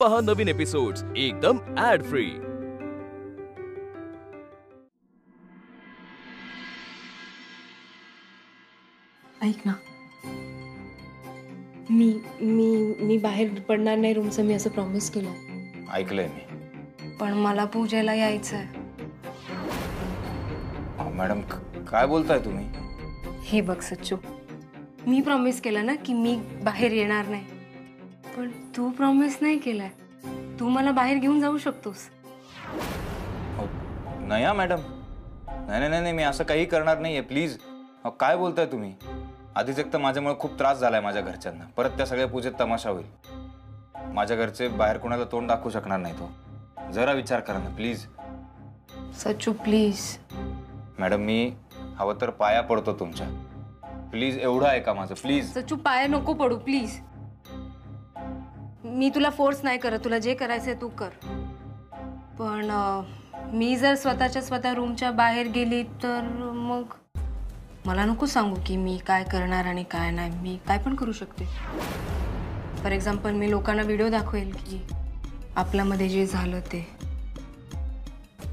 पहा नवीन एपिसोड्स एकदम add free. ऐक ना, मी बाहेर पडणार नाही रूमचं, मी असं प्रॉमिस केलं। ऐकलंय मी, पण मला पूजेला यायचंय। मॅडम काय बोलताय तुम्ही? हे बघ सच्चू, मी प्रॉमिस केलं ना की मी बाहेर येणार नाही, पण तू प्रॉमिस नाही केलाय। तू मला बाहेर घेऊन जाऊ शकतोस। नाही मॅडम, नाही नाही नाही, मी असं काही करणार नाहीये, प्लीज। काय बोलताय तुम्ही? आधीच एक तर माझ्यामुळे खूप त्रास झालाय माझ्या घरच्यांना, परत त्या सगळ्या पूजेत तमाशा होईल। माझ्या घरचे बाहेर कोणाला तोंड दाखवू शकणार नाही। तो जरा विचार करा ना प्लीज। सच्चू प्लीज। मॅडम मी हवं तर पाया पडतो तुमच्या, प्लीज एवढं ऐका माझं प्लीज। सच्चू पाया नको पडू प्लीज। मी तुला फोर्स नाही करत, तुला जे करायचंय तू कर, पण मी जर स्वतः रूमच्या बाहेर गेली तर मग मला नको सांगू की मी काय करणार आणि काय नाही। मी काय पण करू शकते। फॉर एक्झाम्पल मी लोकांना व्हिडिओ दाखवेल की आपल्यामध्ये जे झालं ते।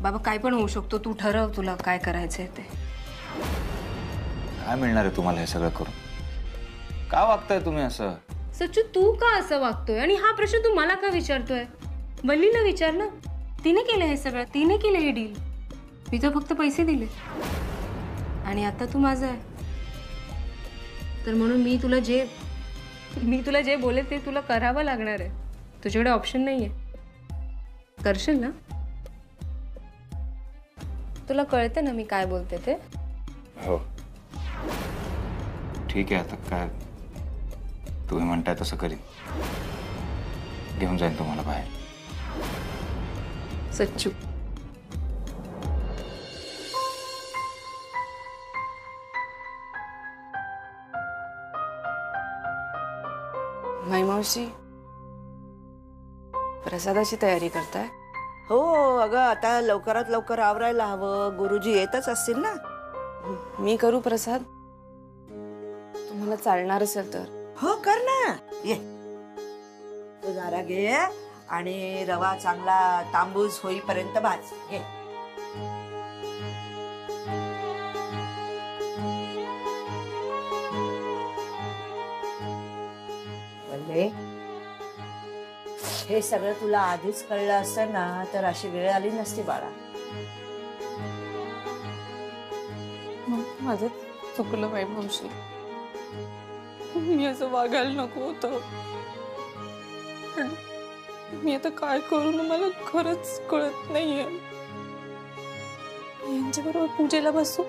बाबा काय पण होऊ शकतो, तू ठरव तुला काय करायचंय ते। काय मिळणार आहे तुम्हाला हे सगळं करून? का वागताय तुम्ही असं? सच्चू तू का असं वागतोय आणि हा प्रश्न तू मला का विचारतोय? वल्लीला विचार ना, तिने केलं हे सगळं, तिने केलं हे डील। मी तर फक्त पैसे दिले आणि आता तू माझा आहे, तर म्हणून मी तुला जे बोलेल ते तुला करावं लागणार आहे। तुझ्याकडे ऑप्शन नाहीये। करशील ना? तुला कळतं ना मी काय बोलते ते? हो ठीक आहे, आता काय तुम्ही म्हणताय तसं करीन। घेऊन जाईन तुम्हाला बाहेर। सच्चू मावशी, प्रसादाची तयारी करताय? हो अगं, आता लवकरात लवकर आवरायला हवं। गुरुजी येतच असतील ना। मी करू प्रसाद? तुम्हाला चालणार असेल तर? हो कर ना, ये तू जरा घे आणि रवा चांगला तांबूस होईपर्यंत भाज घे। वल्ले, हे सगळं तुला आधीच कळलं असतं ना तर अशी वेळ आली नसती बाळा। माझं चुकलं मावशी, मी असं वागायला नको होतं। मी आता काय करू ना मला खरंच कळत नाहीये। यांच्याबरोबर पूजेला बसू?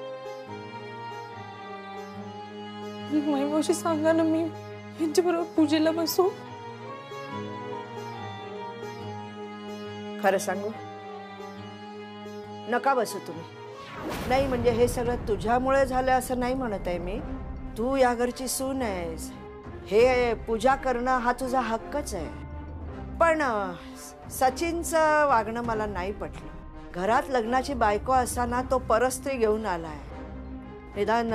मावशी सांगा ना, मी यांच्याबरोबर पूजेला बसू? खरं सांगू, नका बसू तुम्ही। नाही म्हणजे हे सगळं तुझ्यामुळे झालं असं नाही म्हणत आहे मी। तू या घरची सून आहेस, हे पूजा करणं हा तुझा हक्कच आहे। पण सचिनचं वागणं मला नाही पटलं। घरात लग्नाची बायको असताना तो परस्त्री घेऊन आलाय। निदान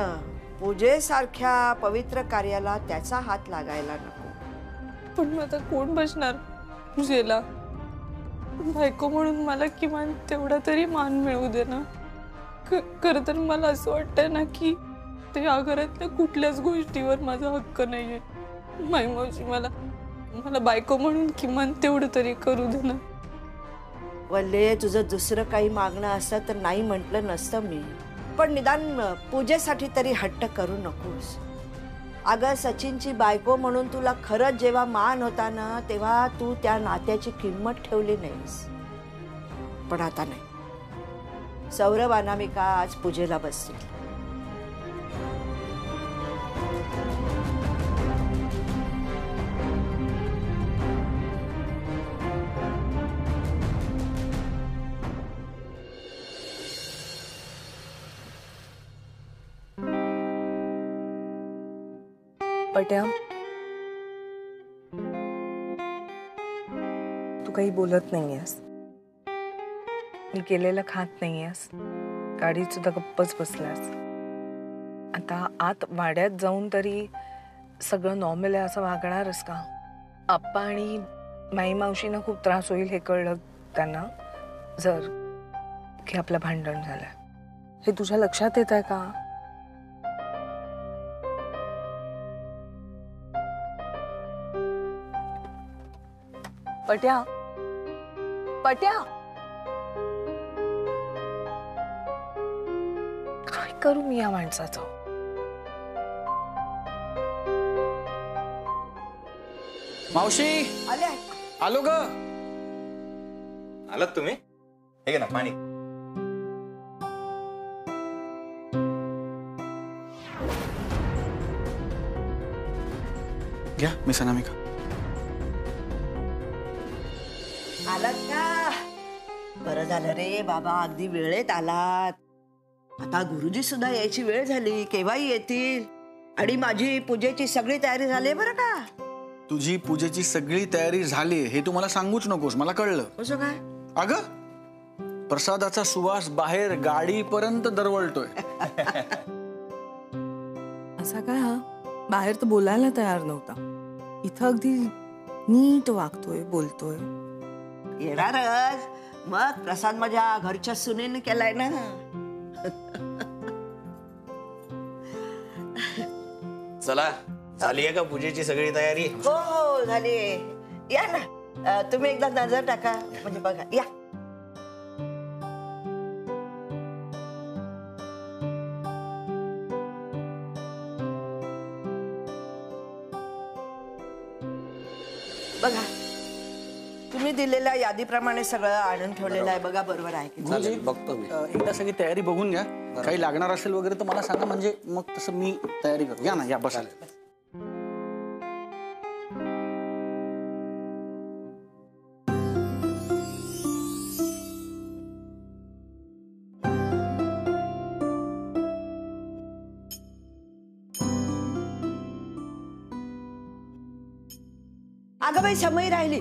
पूजेसारख्या पवित्र कार्याला त्याचा हात लागायला नको। पण आता कोण बसणार पूजेला? बायको म्हणून मला किमान तेवढा तरी मान मिळू दे ना। खरं तर मला असं वाटतंय ना की ते या घरातल्या कुठल्याच गोष्टीवर माझा हक्क नाहीये। मावशी, मला बायको म्हणून किमान तेवढं तरी करू दे ना। वल्ले, तुझं दुसरं काही मागणं असतं तर नाही म्हटलं नसतं मी, पण निदान पूजेसाठी तरी हट्ट करू नकोस। अगं सचिनची बायको म्हणून तुला खरंच जेव्हा मान होता ना तेव्हा तू त्या नात्याची किंमत ठेवली नाहीस, पण आता नाही। सौरभ अनामिका आज पूजेला बसतील। पट्या, तू काही बोलत नाहीयेस, मी केलेलं खात नाहीयेस, गाडीत सुद्धा गप्पच बसलास। आता आत वाड्यात जाऊन तरी सगळं नॉर्मल आहे असं वागणारच का? आप्पा आणि माई मावशींना खूप त्रास होईल हे कळलं त्यांना जर की आपलं भांडण झालंय. हे तुझ्या लक्षात येत आहे का? पट्या पट्या काय करू मी या माणसाचं? मावशी आले आलो ग. आलात तुम्ही? हे घे ना पाणी. घ्या मिस अनामिका. आलात का? बरं झालं रे बाबा, अगदी वेळेत आलात. आता गुरुजी सुद्धा यायची वेळ झाली, केव्हाही येतील. आणि माझी पूजेची सगळी तयारी झाली बरं का. तुझी पूजेची सगळी तयारी झाली हे तू मला सांगूच नकोस, मला कळलं. कसं काय? अगं प्रसादाचा सुवास बाहेर गाडीपर्यंत दरवळतोय. असा काय हा? बाहेर तर बोलायला तयार नव्हता, इथं अगदी नीट वागतोय, बोलतोय. येणारच. मग प्रसाद माझ्या घरच्या सुनेने केलाय ना. चला, झाली आहे का पूजेची सगळी तयारी? हो हो झाली. या ना, तुम्ही एकदा नजर टाका म्हणजे बघा. या बघा, तुम्ही दिलेल्या यादीप्रमाणे सगळं आणून ठेवलेलं आहे. बघा बरोबर आहे की नाही? चालेल, बघतो मी. एकदा सगळी तयारी बघून घ्या. काही लागणार असेल वगैरे तर मला सांगा, म्हणजे मग तसं मी तयारी करतो. या ना, या बसा. अगं बाई समय राहिली.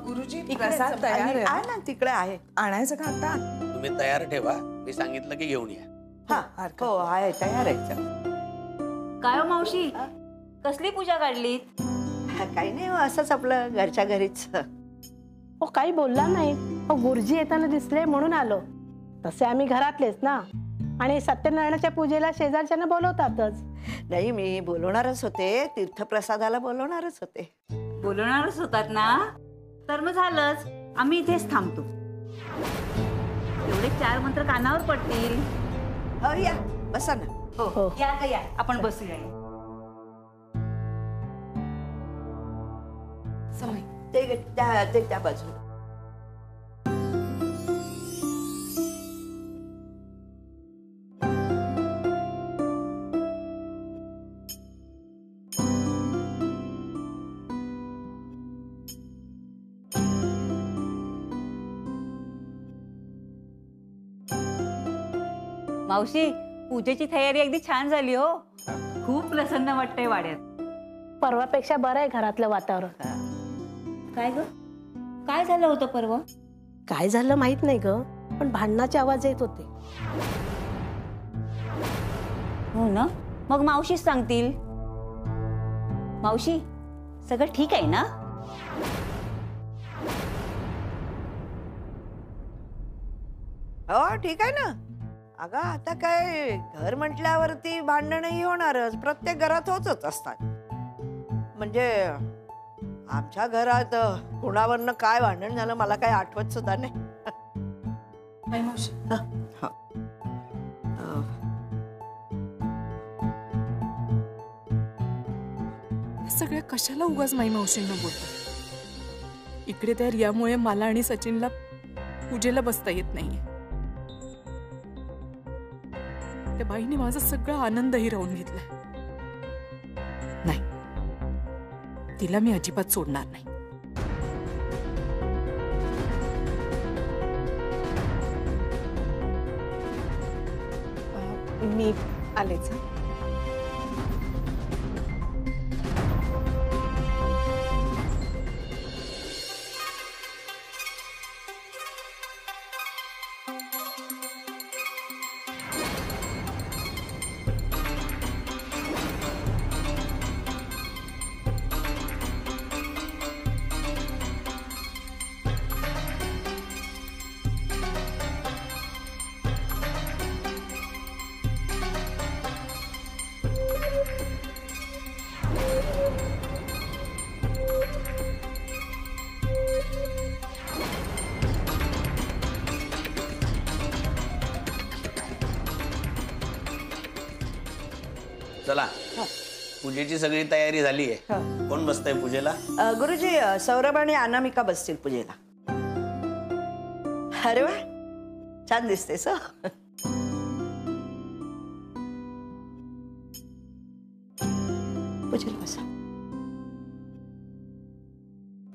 गुरुजी प्रसाद तयार आहे. आहे ना, तिकडे आहे. आणायचं का आता? तुम्ही तयार ठेवा, मी सांगितलं की घेऊन या. हा हो आहे, तयार आहे. चल. काय हो मावशी, कसली पूजा काढली? काही नाही हो, असंच आपलं घरच्या घरीच. हो काही बोलला नाही. हो गुरुजी येताना दिसले म्हणून आलो. तसे आम्ही घरातलेच ना, आणि सत्यनारायणाच्या पूजेला शेजारच्यांना बोलवतातच. नाही, मी बोलवणारच होते, तीर्थप्रसादाला बोलवणारच होते. बोलवणारच होतात ना, तर मग झालंच, आम्ही इथेच थांबतो. एवढे 4 मंत्र कानावर पडतील. हो या, बसा ना. हो हो, या का या, आपण बसूया. समय ते त्या बाजूला. मावशी, पूजेची तयारी अगदी छान झाली हो. खूप प्रसन्न वाटतंय वाड्यात. परवापेक्षा बरं आहे घरातलं वातावरण. काय ग, काय झालं होतं परवा? काय झालं माहित नाही ग, पण भांडणाचे आवाज येत होते. हो ना, मग मावशीच सांगतील. मावशी, सगळं ठीक आहे ना? हो ठीक आहे ना. अगं आता काय, घर म्हटल्यावरती भांडणही होणारच. प्रत्येक घरात होतच असतात. म्हणजे आमच्या घरात कोणावरनं काय भांडण झालं मला काही आठवत सुद्धा नाही. माई मावशी, सगळ्या कशाला उगाच माई मावशींना बोलतो. इकडे त्या रियामुळे मला आणि सचिनला पूजेला बसता येत नाहीये. त्या बाईने माझा सगळा आनंदही राहून घेतलाय. नाही, तिला मी अजिबात सोडणार नाही. मी आलेच. चला पूजेची सगळी तयारी झाली आहे. कोण बसतंय पूजेला? गुरुजी, सौरभ आणि अनामिका बसतील पूजेला. अरे वा, छान दिसतेस. पूजेला बसा.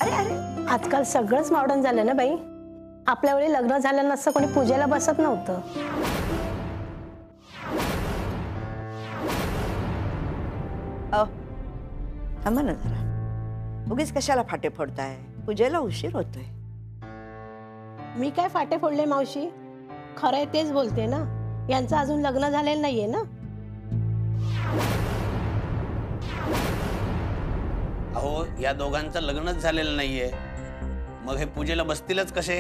अरे अरे, आजकाल सगळंच मॉडर्न झालं ना बाई. आपल्या वेळी लग्न झालं नसतं कोणी पूजेला बसत नव्हतं. थांबा ना जरा, उगीच कशाला फाटे फोडताय? पूजेला उशीर होतोय. मी काय फाटे फोडले मावशी? खरंय तेच बोलते ना. यांचं अजून लग्न झालेलं नाहीये ना. अहो, या दोघांचं लग्नच झालेलं नाहीये, मग हे पूजेला बसतीलच कसे?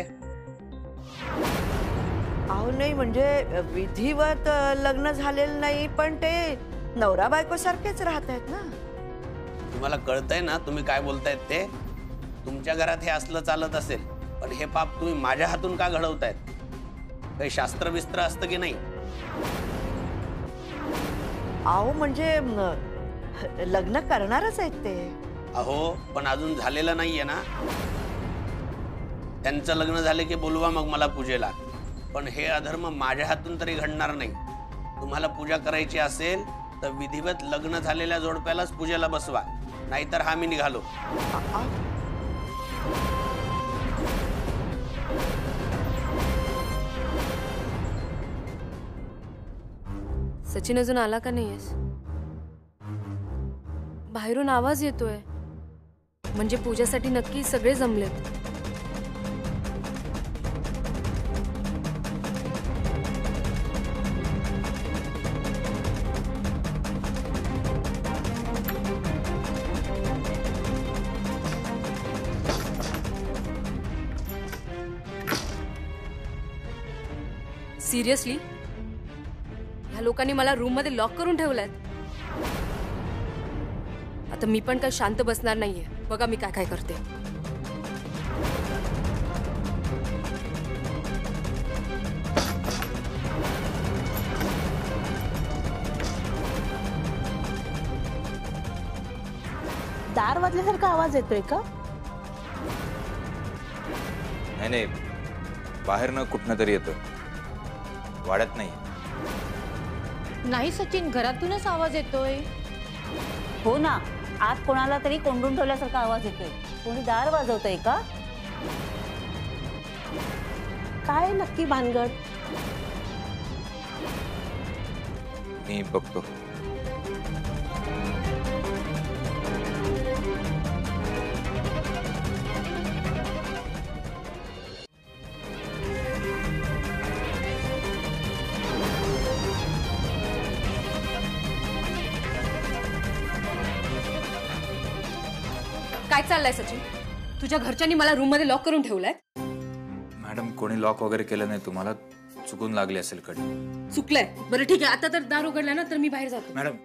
अहो नाही, म्हणजे विधिवत लग्न झालेलं नाही, पण ते नवरा बायको सारखेच राहत आहेत ना. तुम्हाला कळतंय ना तुम्ही काय बोलतायत ते? तुमच्या घरात हे असलं चालत असेल, पण हे पाप तुम्ही माझ्या हातून का घडवतायत? काही शास्त्र बिस्त्र असतं की नाही? अहो म्हणजे लग्न करणारच आहेत ते. अहो पण अजून झालेलं नाहीये ना. त्यांचं लग्न झाले की बोलवा मग मला पूजेला, पण हे अधर्म माझ्या हातून तरी घडणार नाही. तुम्हाला पूजा करायची असेल तर विधिवत लग्न झालेल्या जोडप्यालाच पूजेला बसवा, नाहीतर हा मी निघालो. सचिन अजून आला का नाहीयेस? बाहेरून आवाज येतोय, म्हणजे पूजासाठी नक्की सगळे जमलेत. सिरियसली ह्या लोकांनी मला रूम मध्ये लॉक करून ठेवलंय. आता मी पण काय शांत बसणार नाहीये. बघा मी काय काय करते. दार वाजल्यासारखा आवाज येतोय का? नाही नाही, बाहेरनं कुठनं तरी येतं, वाड्यात नाही. नाही सचिन, घरातूनच आवाज येतोय. हो ना, आत कोणाला तरी कोंडून ठेवल्यासारखा आवाज येतोय. कोणी दार वाजवतंय का? काय नक्की भानगड? मी बघतो. काय चाललंय सचिन? तुझ्या घरच्यांनी मला रूम मध्ये लॉक करून ठेवलंय. मॅडम, कोणी लॉक वगैरे केलं नाही. तुम्हाला चुकून लागली असेल कडी. चुकलंय. बरं ठीक आहे, आता तर दार उघडला ना, तर मी बाहेर जातो. मॅडम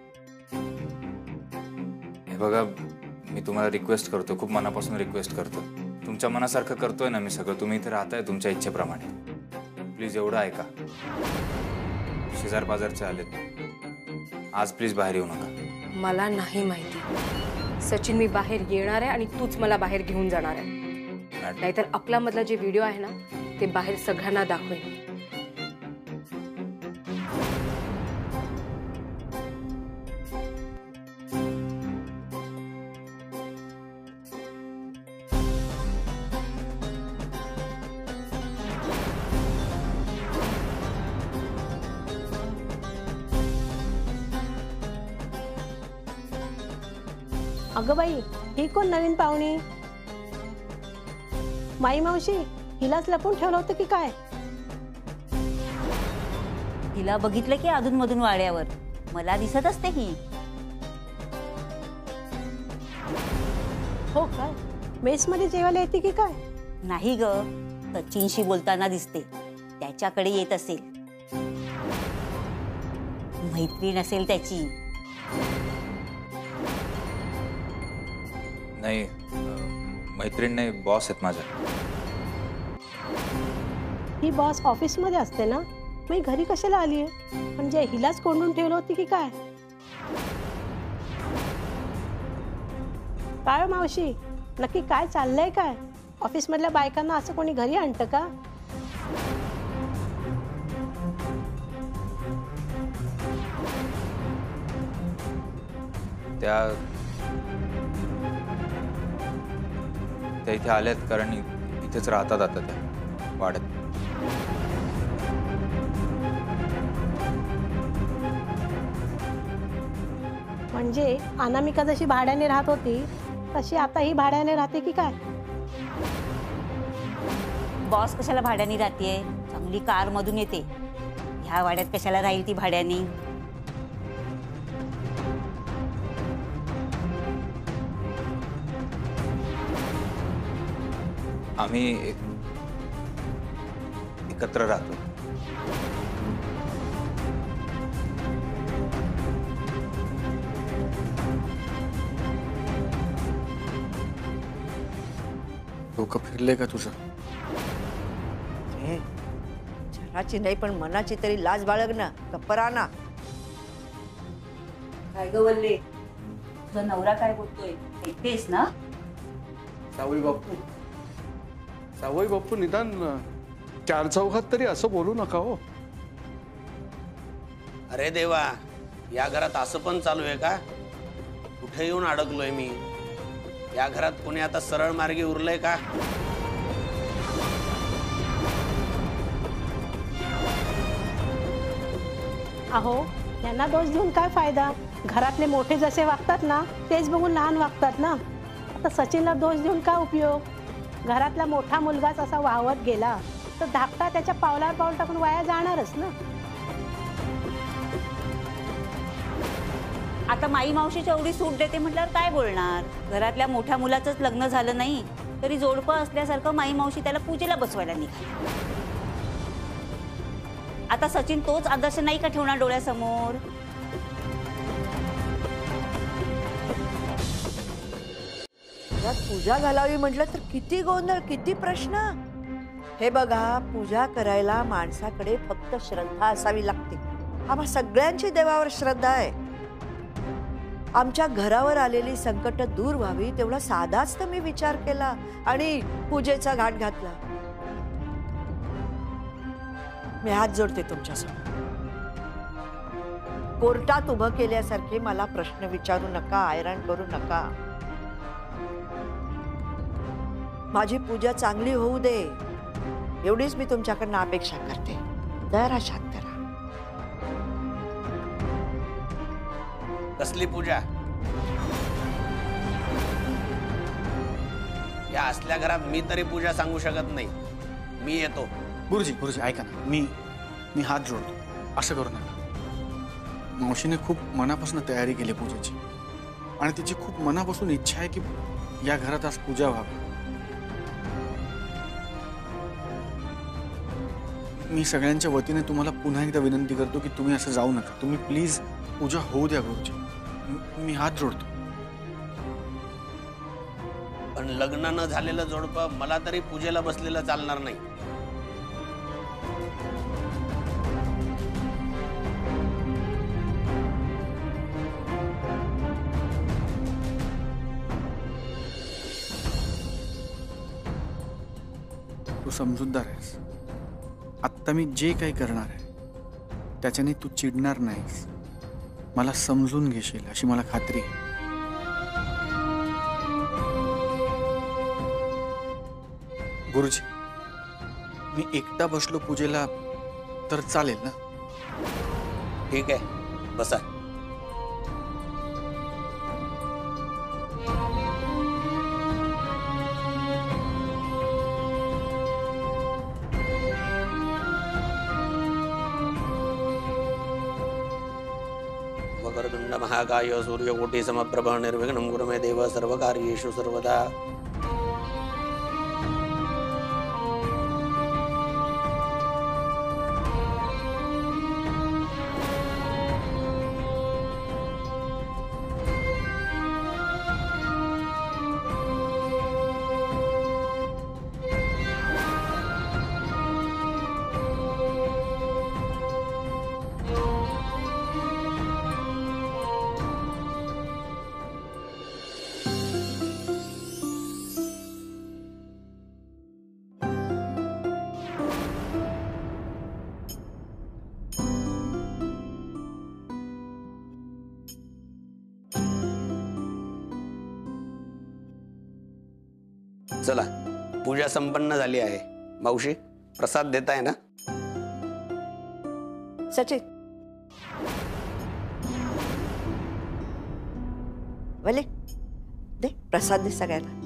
हे बघा, मी तुम्हाला रिक्वेस्ट करतो, खूप मनापासून रिक्वेस्ट करतो. तुमच्या मनासारखं करतोय ना मी सगळं. तुम्ही इथे राहताय तुमच्या इच्छेप्रमाणे. प्लीज एवढं ऐका. शेजार बाजारचे आलेत, आज प्लीज बाहेर येऊ नका. मला नाही माहिती सचिन, मी बाहेर येणार आहे आणि तूच मला बाहेर घेऊन जाणार आहे. नाहीतर आपला मधला जे व्हिडिओ आहे ना, ते बाहेर सगळ्यांना दाखवेन. अगं बाई, ही कोण नवीन पाहुणी? माई मावशी, हिलाच लपून ठेवलं होतं की काय? तिला बघितलं की अधून मधून वाड्यावर. मला दिसत असते ही. हो काय? मेस मध्ये जेवायला येते की काय? नाही ग, सचिनशी बोलताना दिसते. त्याच्याकडे येत असेल. मैत्रीण असेल त्याची. नाही, मैत्रीण नाही, बॉस आहेत माझ्या. ही बॉस ऑफिस मध्ये असते ना, मी घरी कशाला आलीये? म्हणजे हिलाच कोंडून ठेवलं होती की काय? काय हो मावशी, नक्की काय चाललंय काय? ऑफिसमधल्या बायकांना असं कोणी घरी आणतं का? त्या इथे आल्यात कारण इथेच राहतात आता त्या वाड्यात. म्हणजे अनामिका जशी भाड्याने राहत होती तशी आता ही भाड्याने राहते की काय? बॉस कशाला भाड्याने राहतेय? चांगली कार मधून येते. ह्या वाड्यात कशाला राहील ती भाड्याने? आम्ही एकत्र राहतो. डोकं फिरले का तुझं? जनाची नाही पण मनाची तरी लाज बाळग ना, कपरा ना. काय ग वल्ले, तुझा नवरा काय बोलतोय ऐकतेस ना? सावई बापू निदान चार चौघात तरी असं बोलू नका हो. अरे देवा, या घरात असं पण चालू आहे का? कुठे येऊन अडकलोय मी? या घरात कोणी आता सरळ मार्गी उरलंय का? अहो, यांना दोष देऊन काय फायदा? घरातले मोठे जसे वागतात ना तेच बघून लहान वागतात ना. आता सचिनला दोष देऊन काय उपयोग? घरातला मोठा मुलगाच असा वाहवत गेला तर धाकटा त्याच्या पावलावर पाऊल टाकून वाया जाणारच ना. आता माई मावशीची एवढी सूट देते म्हटल्यावर काय बोलणार? घरातल्या मोठ्या मुलाचंच लग्न झालं नाही तरी जोडपं असल्यासारखं माई मावशी त्याला पूजेला बसवायला निघाली. आता सचिन तोच आदर्श नाही का ठेवणार डोळ्यासमोर? यात पूजा घालावी म्हटलं तर किती गोंधळ, किती प्रश्न. हे बघा, पूजा करायला माणसाकडे फक्त श्रद्धा असावी लागते. आम्हा सगळ्यांची देवावर श्रद्धा आहे. आमच्या घरावर आलेली संकट दूर व्हावी तेवढा साधाच तर मी विचार केला आणि पूजेचा घाट घातला. मी हात जोडते तुमच्यासमोर. कोर्टात उभं केल्यासारखे मला प्रश्न विचारू नका, हैराण करू नका. माझी पूजा चांगली होऊ दे एवढीच मी तुमच्याकडनं अपेक्षा करते. जरा शांत राहा. कसली पूजा? या असल्या घरात मी तरी पूजा सांगू शकत नाही. मी येतो. गुरुजी ऐका ना, मी हात जोडतो. असं करू नका. मावशीने खूप मनापासून तयारी केली पूजेची आणि तिची खूप मनापासून इच्छा आहे की या घरात आज पूजा व्हावी. मी सगळ्यांच्या वतीने तुम्हाला पुन्हा एकदा विनंती करतो की तुम्ही असं जाऊ नका. तुम्ही प्लीज पूजा होऊ द्या गुरुजी. मी हात जोडतो. पण लग्न न झालेलं जोडपं मला तरी पूजेला बसलेलं चालणार नाही. तू समजूतदार आहेस. आत्ता मी जे काही करणार आहे त्याच्याने तू चिडणार नाहीस. मला समजून घेशील अशी मला खात्री आहे. गुरुजी, मी एकटा बसलो पूजेला तर चालेल ना? ठीक आहे, बसा. वक्रतुंड महाकाय सूर्यकोटि समप्रभ निर्विघ्नं कुरु मे देव सर्वकार्येषु सर्वदा. चला, पूजा संपन्न झाली आहे. मावशी, प्रसाद देताय ना? सचिन, भले दे प्रसाद दे सगळ्यांना.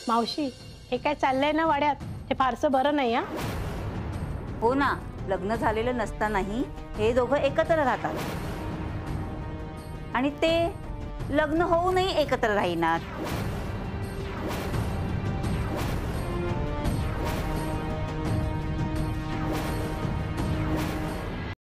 मावशी, हे काय चाललंय ना वाड्यात, हे फारसं बरं नाही. हा, हो ना, लग्न झालेलं नसतानाही हे दोघं एकत्र राहतात आणि ते लग्न होऊनही एकत्र राहीनात.